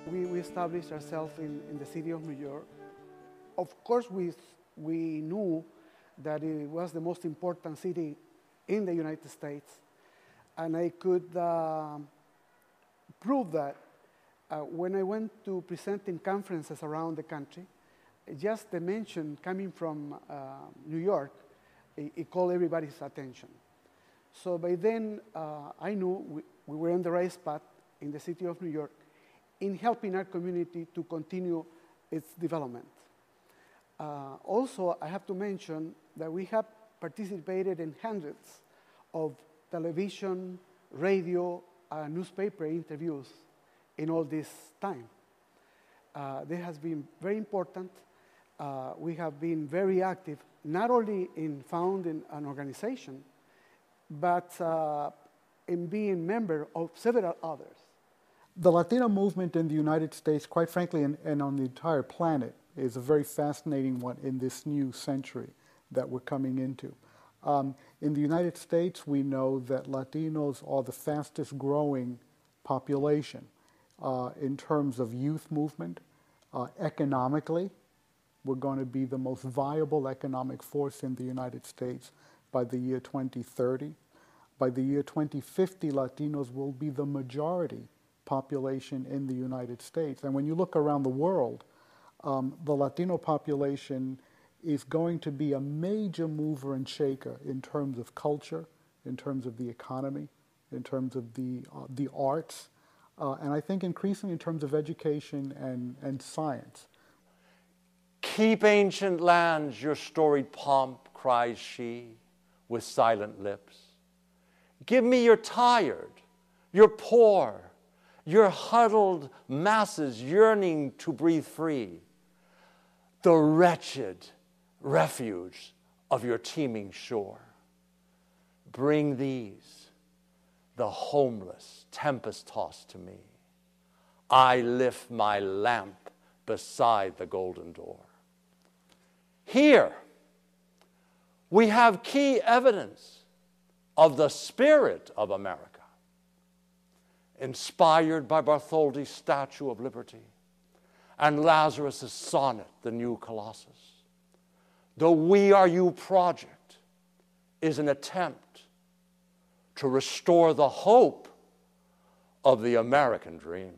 We established ourselves in the city of New York. Of course, we knew that it was the most important city in the United States, and I could prove that when I went to present in conferences around the country. Just the mention coming from New York, it called everybody's attention. So by then, I knew we were on the right spot in the city of New York in helping our community to continue its development. Also, I have to mention that we have participated in hundreds of television, radio, newspaper interviews in all this time. This has been very important. We have been very active, not only in founding an organization, but in being member of several others. The Latino movement in the United States, quite frankly, and on the entire planet, is a very fascinating one in this new century that we're coming into. In the United States, we know that Latinos are the fastest growing population in terms of youth movement. Economically, we're going to be the most viable economic force in the United States by the year 2030. By the year 2050, Latinos will be the majority population in the United States. And when you look around the world, the Latino population is going to be a major mover and shaker in terms of culture, in terms of the economy, in terms of the arts, and I think increasingly in terms of education and science. Keep ancient lands your storied pomp, cries she, with silent lips. Give me your tired, your poor, your huddled masses yearning to breathe free, the wretched refuge of your teeming shore. Bring these, the homeless, tempest-tossed to me. I lift my lamp beside the golden door. Here, we have key evidence of the spirit of America, inspired by Bartholdi's Statue of Liberty and Lazarus' sonnet, The New Colossus. The We Are You project is an attempt to restore the hope of the American dream.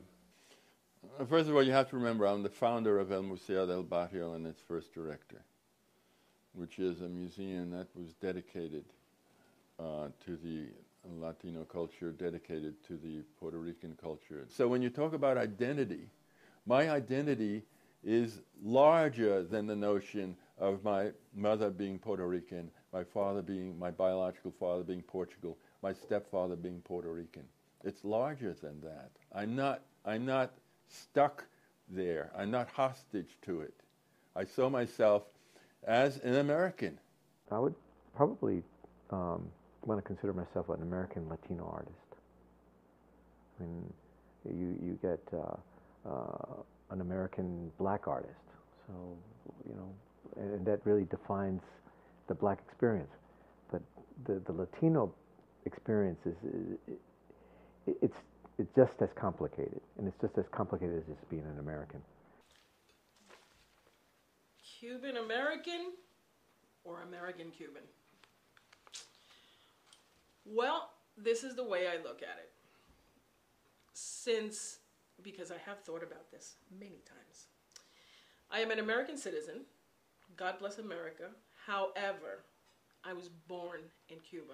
First of all, you have to remember I'm the founder of El Museo del Barrio and its first director, which is a museum that was dedicated to the Latino culture, dedicated to the Puerto Rican culture. So when you talk about identity, my identity is larger than the notion of my mother being Puerto Rican, my biological father being Portugal, my stepfather being Puerto Rican. It's larger than that. I'm not stuck there. I'm not hostage to it. I saw myself as an American. I would probably want to consider myself an American Latino artist. I mean, you get an American black artist, so and that really defines the black experience. But the Latino experience it's just as complicated, and it's just as complicated as just being an American. Cuban American or American Cuban? Well, this is the way I look at it. Because I have thought about this many times. I am an American citizen. God bless America. However, I was born in Cuba,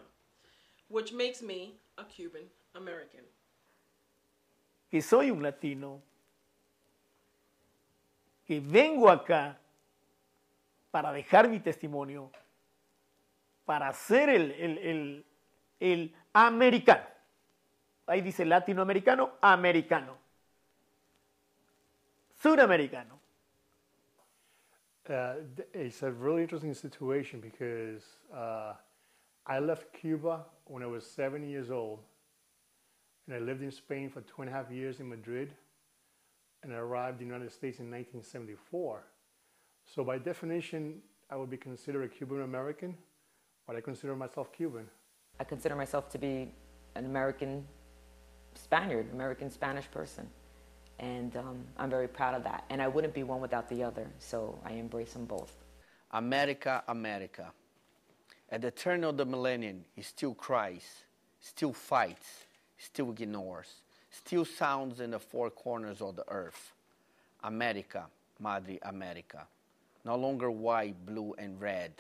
which makes me a Cuban American. Que soy un latino, que vengo acá para dejar mi testimonio, para ser el americano. Ahí dice latinoamericano, americano. Sudamericano. It's a really interesting situation because I left Cuba when I was 7 years old, and I lived in Spain for 2.5 years in Madrid, and I arrived in the United States in 1974. So by definition, I would be considered a Cuban American, but I consider myself Cuban. I consider myself to be an American Spaniard, American Spanish person. And I'm very proud of that. And I wouldn't be one without the other, so I embrace them both. America, America. At the turn of the millennium, he still cries, still fights, still ignores, still sounds in the four corners of the earth. America, Madre America. No longer white, blue, and red.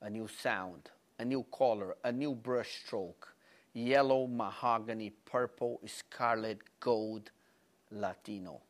A new sound, a new color, a new brush stroke. Yellow, mahogany, purple, scarlet, gold, Latino.